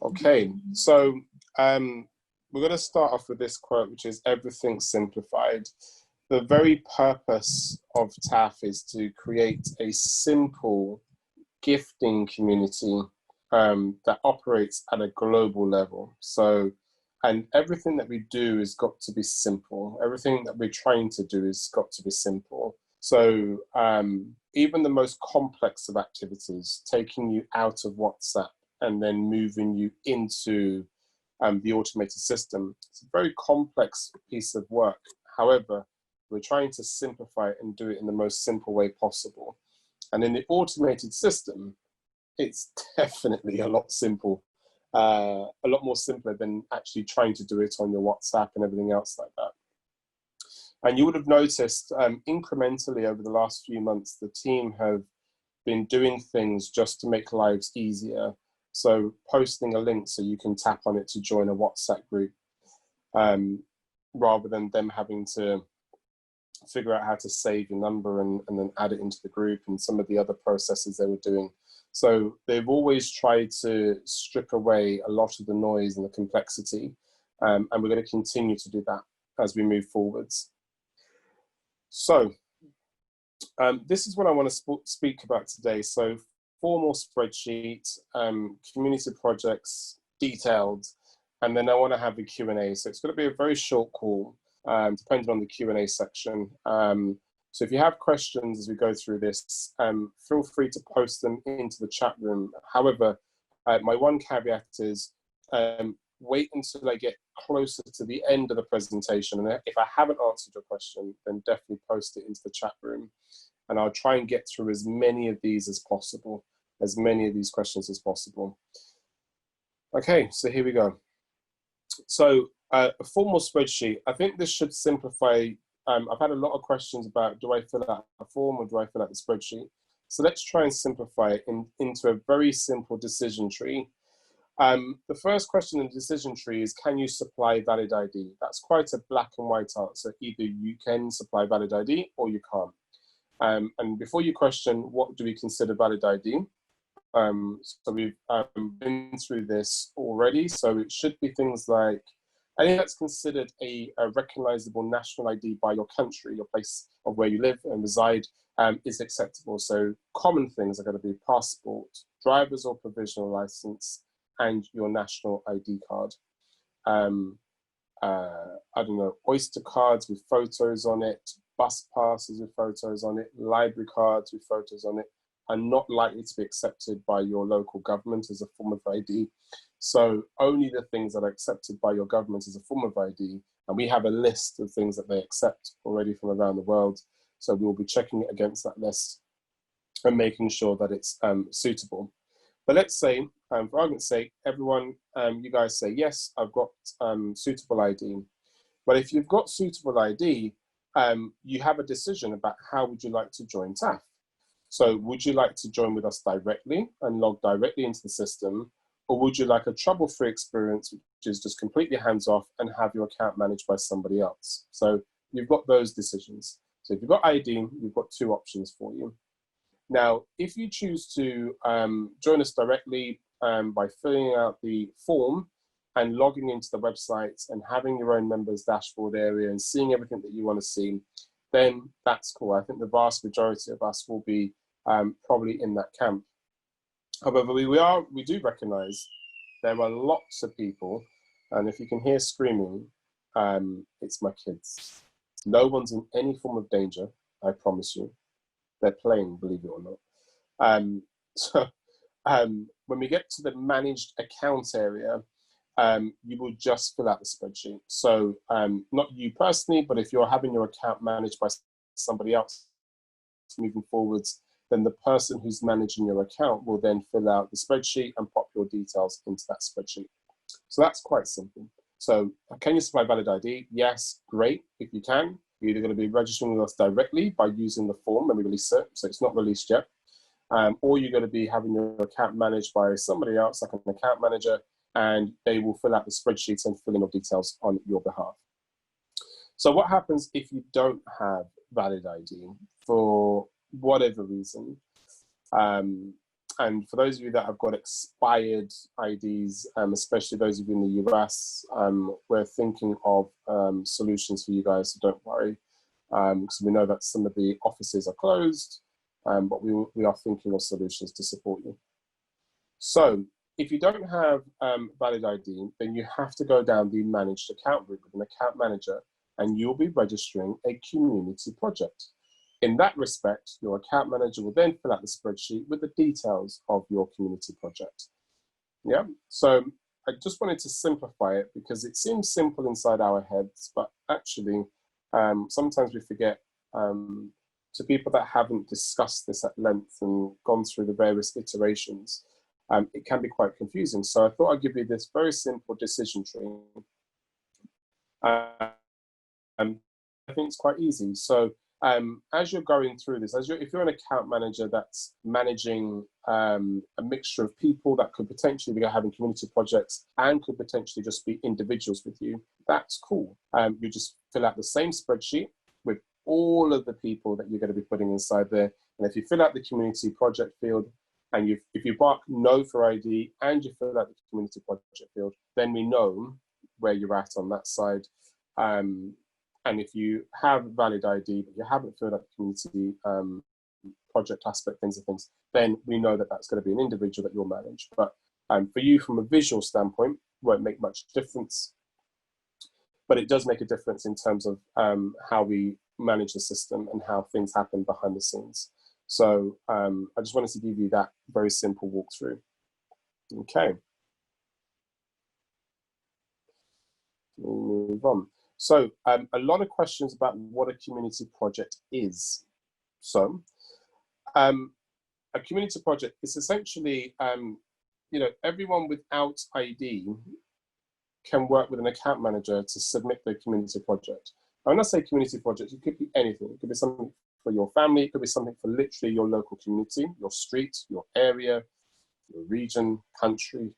Okay, so we're going to start off with this quote, which is everything simplified. The very purpose of TAF is to create a simple gifting community that operates at a global level. So, and everything that we do has got to be simple. Everything that we're trying to do has got to be simple. So even the most complex of activities, taking you out of WhatsApp and then moving you into the automated system, it's a very complex piece of work. However, we're trying to simplify it and do it in the most simple way possible. And in the automated system, it's definitely a lot more simpler than actually trying to do it on your WhatsApp and everything else like that. And you would have noticed incrementally over the last few months, the team have been doing things just to make lives easier. So posting a link so you can tap on it to join a WhatsApp group, rather than them having to figure out how to save your number and then add it into the group and some of the other processes they were doing. So they've always tried to strip away a lot of the noise and the complexity. And we're going to continue to do that as we move forwards. So this is what I want to speak about today. So formal spreadsheet, community projects, detailed, and then I want to have a Q&A. So it's going to be a very short call, depending on the Q&A section. So if you have questions as we go through this, feel free to post them into the chat room. However, my one caveat is wait until I get closer to the end of the presentation. And if I haven't answered your question, then definitely post it into the chat room. And I'll try and get through as many of these as possible, as many of these questions as possible. Okay, so here we go. So a formal spreadsheet, I think this should simplify. I've had a lot of questions about, do I fill out a form or do I fill out the spreadsheet? So let's try and simplify it into a very simple decision tree. The first question in the decision tree is, can you supply valid ID? That's quite a black and white answer. Either you can supply valid ID or you can't. And before you question, what do we consider valid ID? So we've been through this already. So it should be things like, I think that's considered a recognizable national ID by your country, your place of where you live and reside, is acceptable. So common things are going to be passport, driver's or provisional license, and your national ID card. I don't know, Oyster cards with photos on it, bus passes with photos on it, library cards with photos on it, are not likely to be accepted by your local government as a form of ID. So only the things that are accepted by your government as a form of ID, and we have a list of things that they accept already from around the world. So we'll be checking it against that list and making sure that it's suitable. But let's say, for argument's sake, everyone, you guys say, yes, I've got suitable ID. But if you've got suitable ID, you have a decision about how would you like to join TAF. So would you like to join with us directly and log directly into the system? Or would you like a trouble-free experience, which is just completely hands-off and have your account managed by somebody else? So you've got those decisions. So if you've got ID, you've got two options for you. Now, if you choose to join us directly by filling out the form and logging into the website and having your own members dashboard area and seeing everything that you want to see, then that's cool. I think the vast majority of us will be probably in that camp. However, we do recognize there are lots of people, and if you can hear screaming, it's my kids. No one's in any form of danger, I promise you. They're playing, believe it or not. When we get to the managed account area, you will just fill out the spreadsheet. So not you personally, but if you're having your account managed by somebody else moving forwards, then the person who's managing your account will then fill out the spreadsheet and pop your details into that spreadsheet. So that's quite simple. So can you supply valid ID? Yes, great, if you can. You're either going to be registering with us directly by using the form when we release it, so it's not released yet, or you're going to be having your account managed by somebody else, like an account manager, and they will fill out the spreadsheet and fill in your details on your behalf. So what happens if you don't have valid ID for whatever reason? and for those of you that have got expired IDs, especially those of you in the US, we're thinking of solutions for you guys, so don't worry. So we know that some of the offices are closed, but we are thinking of solutions to support you. So if you don't have valid ID, then you have to go down the managed account route with an account manager, and you'll be registering a community project. In that respect, your account manager will then fill out the spreadsheet with the details of your community project. Yeah, so I just wanted to simplify it because it seems simple inside our heads, but actually sometimes we forget, to people that haven't discussed this at length and gone through the various iterations, it can be quite confusing. So I thought I'd give you this very simple decision tree. I think it's quite easy. So as you're going through this, if you're an account manager that's managing a mixture of people that could potentially be having community projects and could potentially just be individuals with you, that's cool. You just fill out the same spreadsheet with all of the people that you're going to be putting inside there. And if you fill out the community project field, and if you mark no for ID and you fill out the community project field, then we know where you're at on that side. And if you have valid ID, but you haven't filled out the community project aspect, things, then we know that that's going to be an individual that you'll manage. But for you, from a visual standpoint, won't make much difference. But it does make a difference in terms of how we manage the system and how things happen behind the scenes. So I just wanted to give you that very simple walkthrough. Okay. We'll move on. So a lot of questions about what a community project is. So a community project is essentially, everyone without ID can work with an account manager to submit their community project. Now, when I say community project, it could be anything. It could be something for your family. It could be something for literally your local community, your street, your area, your region, country.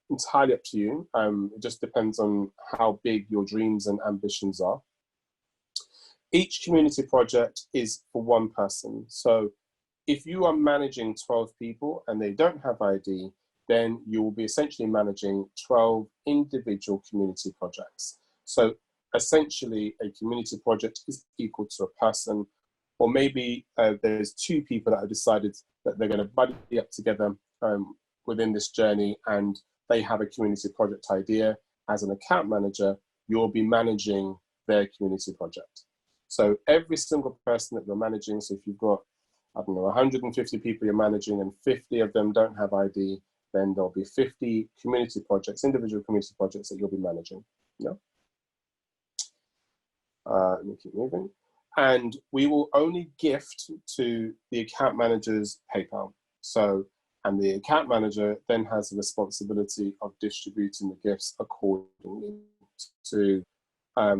Entirely up to you. It just depends on how big your dreams and ambitions are. Each community project is for one person. So if you are managing 12 people and they don't have ID, then you will be essentially managing 12 individual community projects. So essentially a community project is equal to a person, or maybe there's two people that have decided that they're going to buddy up together within this journey, and they have a community project idea. As an account manager, you'll be managing their community project. So every single person that you're managing, so if you've got, 150 people you're managing and 50 of them don't have ID, then there'll be 50 community projects, individual community projects that you'll be managing. Yeah. Let me keep moving. And we will only gift to the account manager's PayPal. And the account manager then has the responsibility of distributing the gifts accordingly to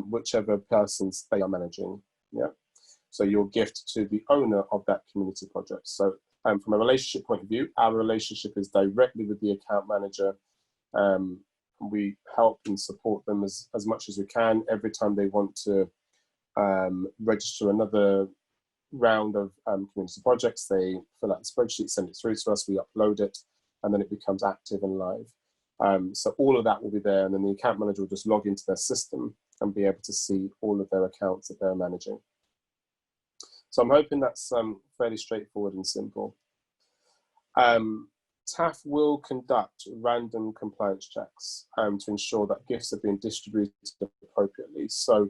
whichever persons they are managing. Yeah. So you'll gift to the owner of that community project. So from a relationship point of view, our relationship is directly with the account manager. We help and support them as much as we can. Every time they want to register another round of community projects, they fill out the spreadsheet, send it through to us, we upload it, and then it becomes active and live. So all of that will be there, and then the account manager will just log into their system and be able to see all of their accounts that they're managing. So I'm hoping that's fairly straightforward and simple. TAF will conduct random compliance checks to ensure that gifts are being distributed appropriately. So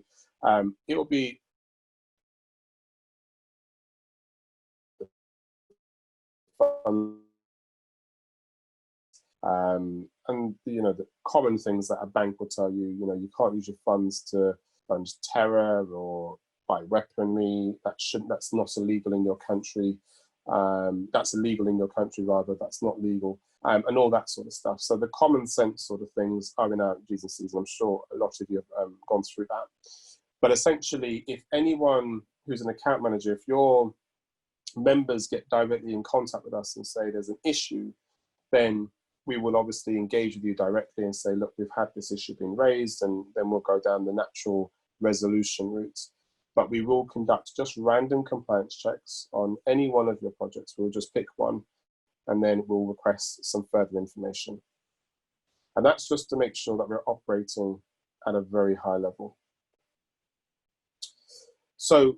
it will be and the common things that a bank will tell you, you can't use your funds to fund terror or buy weaponry. That's not illegal in your country. That's illegal in your country rather. That's not legal, and all that sort of stuff. So the common sense sort of things are in our G's and C's. I'm sure a lot of you have gone through that. But essentially, if anyone who's an account manager, if your members get directly in contact with us and say there's an issue, then we will obviously engage with you directly and say, look, we've had this issue being raised, and then we'll go down the natural resolution route. But we will conduct just random compliance checks on any one of your projects. We'll just pick one and then we'll request some further information. And that's just to make sure that we're operating at a very high level. So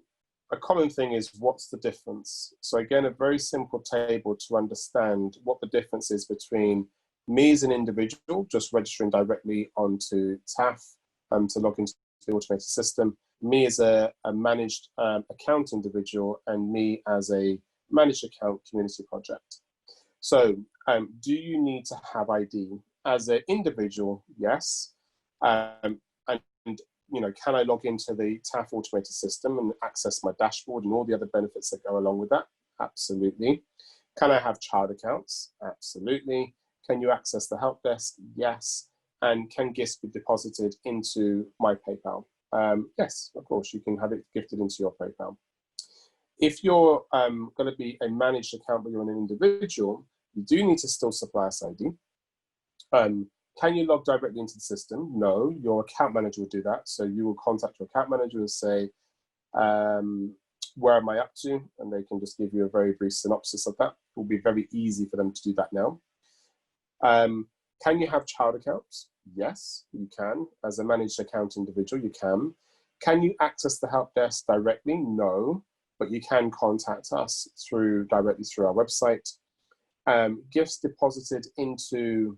a common thing is, what's the difference? So again, a very simple table to understand what the difference is between me as an individual, just registering directly onto TAF to log into the automated system, me as a managed account individual, and me as a managed account community project. So do you need to have ID? As an individual, yes. And can I log into the TAF automated system and access my dashboard and all the other benefits that go along with that? Absolutely. Can I have child accounts? Absolutely. Can you access the help desk? Yes. And can gifts be deposited into my PayPal? Yes, of course, you can have it gifted into your PayPal. If you're going to be a managed account but you're an individual, you do need to still supply us ID. Can you log directly into the system? No, your account manager will do that. So you will contact your account manager and say, where am I up to? And they can just give you a very brief synopsis of that. It will be very easy for them to do that now. Can you have child accounts? Yes, you can. As a managed account individual, you can. Can you access the help desk directly? No, but you can contact us directly through our website. Gifts deposited into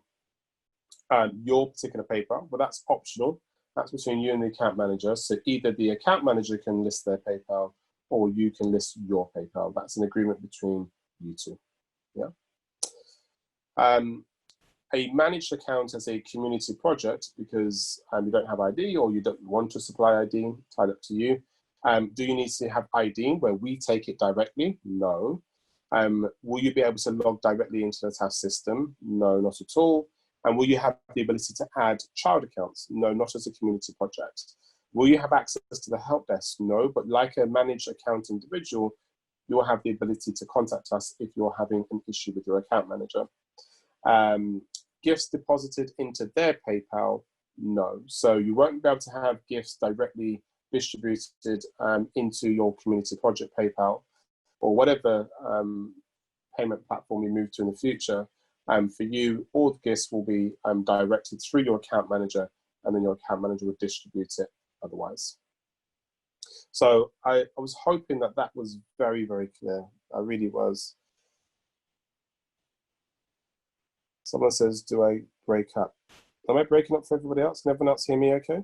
your particular PayPal, but that's optional. That's between you and the account manager. So either the account manager can list their PayPal or you can list your PayPal. That's an agreement between you two. Yeah. A managed account as a community project, because you don't have ID or you don't want to supply ID, entirely up to you. Do you need to have ID where we take it directly? No. Will you be able to log directly into the TAF system? No, not at all. And will you have the ability to add child accounts? No, not as a community project. Will you have access to the help desk? No, but like a managed account individual, you'll have the ability to contact us if you're having an issue with your account manager. Gifts deposited into their PayPal? No. So you won't be able to have gifts directly distributed into your community project PayPal or whatever payment platform you move to in the future. For you, all the gifts will be directed through your account manager, and then your account manager will distribute it otherwise. So I was hoping that that was very, very clear. I really was. Someone says, do I break up? Am I breaking up for everybody else? Can everyone else hear me okay?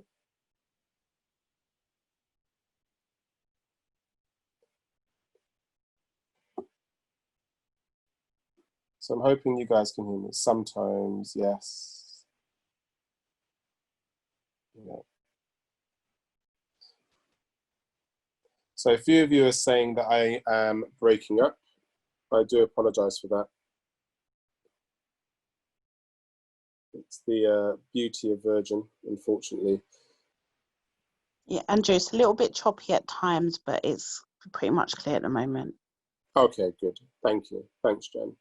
So I'm hoping you guys can hear me. Sometimes, yes. Yeah. So a few of you are saying that I am breaking up. I do apologize for that. It's the beauty of Virgin, unfortunately. Yeah, Andrew, it's a little bit choppy at times, but it's pretty much clear at the moment. Okay, good. Thank you. Thanks, Jen.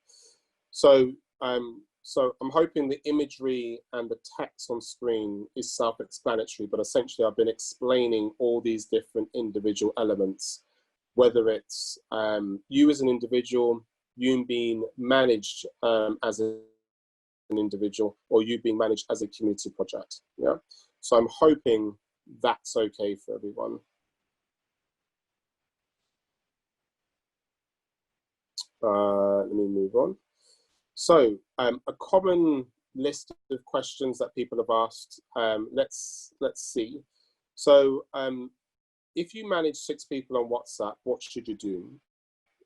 So I'm hoping the imagery and the text on screen is self-explanatory, but essentially I've been explaining all these different individual elements, whether it's you as an individual, you being managed as an individual, or you being managed as a community project. Yeah. So I'm hoping that's okay for everyone. Let me move on. So a common list of questions that people have asked. Let's see. So if you manage 6 people on WhatsApp, what should you do?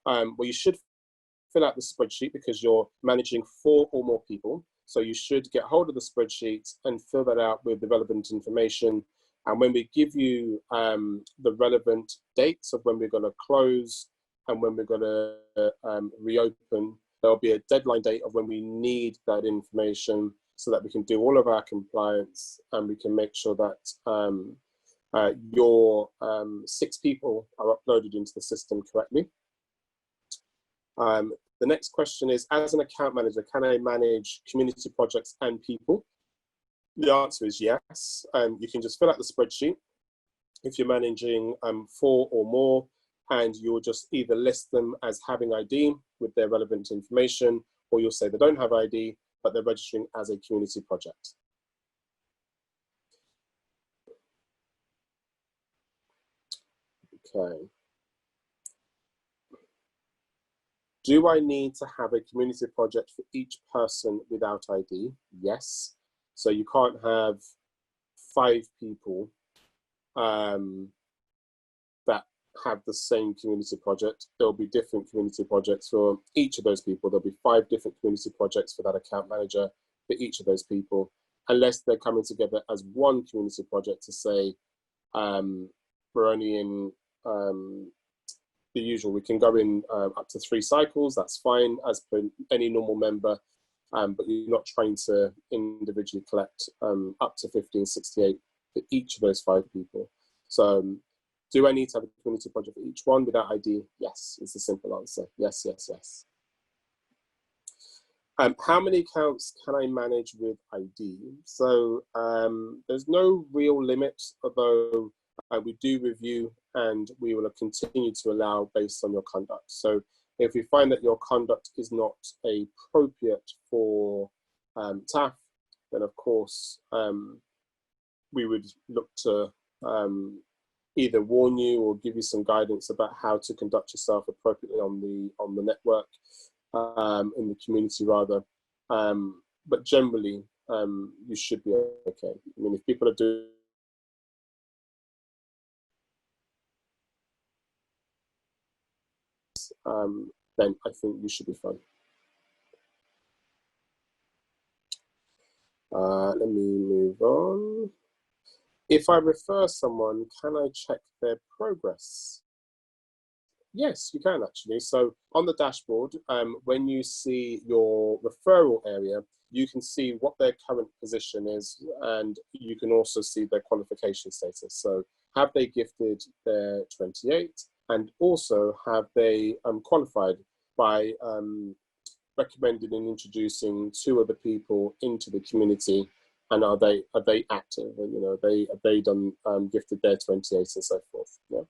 Well, you should fill out the spreadsheet because you're managing 4 or more people. So you should get hold of the spreadsheet and fill that out with the relevant information. And when we give you the relevant dates of when we're going to close and when we're going to reopen, there'll be a deadline date of when we need that information so that we can do all of our compliance and we can make sure that your 6 people are uploaded into the system correctly. The next question is, as an account manager, can I manage community projects and people? The answer is yes. You can just fill out the spreadsheet if you're managing 4 or more, and you'll just either list them as having ID with their relevant information, or you'll say they don't have ID, but they're registering as a community project. Okay. Do I need to have a community project for each person without ID? Yes. So you can't have 5 people that have the same community project. There'll be different community projects for each of those people. There'll be 5 different community projects for that account manager for each of those people, unless they're coming together as one community project to say, we're only in the usual. We can go in up to 3 cycles, that's fine, as per any normal member, but you're not trying to individually collect up to 1568 for each of those 5 people. So do I need to have a community project for each one without ID? Yes, is the simple answer. Yes, yes, yes. How many accounts can I manage with ID? So there's no real limit, although we do review and we will continue to allow based on your conduct. So if we find that your conduct is not appropriate for TAF, then of course we would look to either warn you or give you some guidance about how to conduct yourself appropriately on the network, in the community rather. But generally, you should be okay. I mean, if people are doing then I think you should be fine. Let me move on. If I refer someone, can I check their progress? Yes, you can actually. So on the dashboard, when you see your referral area, you can see what their current position is, and you can also see their qualification status. So have they gifted their 28, and also have they qualified by recommending and introducing 2 other people into the community, and are they active? And, you know, have they done gifted their 28 and so forth? Yeah.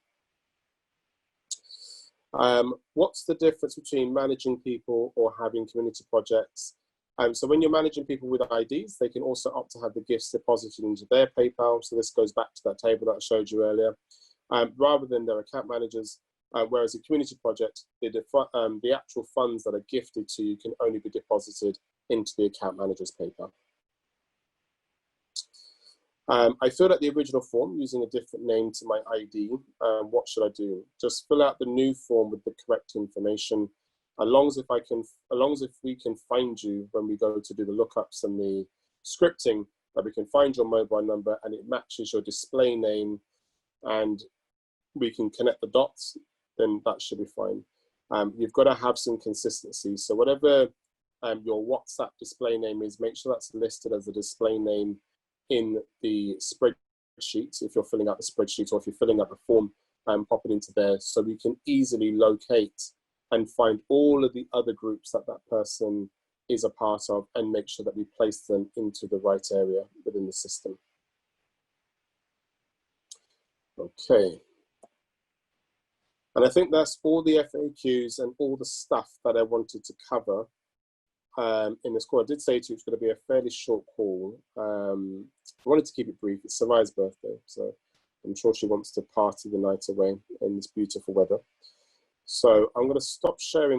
What's the difference between managing people or having community projects? So when you're managing people with IDs, they can also opt to have the gifts deposited into their PayPal. So this goes back to that table that I showed you earlier, rather than their account managers. Whereas a community project, the actual funds that are gifted to you can only be deposited into the account manager's PayPal. I filled out the original form using a different name to my ID. What should I do? Just fill out the new form with the correct information. As long as if we can find you when we go to do the lookups and the scripting, that we can find your mobile number and it matches your display name, and we can connect the dots, then that should be fine. You've got to have some consistency. So whatever your WhatsApp display name is, make sure that's listed as a display name in the spreadsheet. If you're filling out the spreadsheet, or if you're filling out the form, pop it into there so we can easily locate and find all of the other groups that that person is a part of, and make sure that we place them into the right area within the system. Okay. And I think that's all the FAQs and all the stuff that I wanted to cover in this call. I did say to you it's going to be a fairly short call. I wanted to keep it brief. It's Sarai's birthday, so I'm sure she wants to party the night away in this beautiful weather. So I'm going to stop sharing my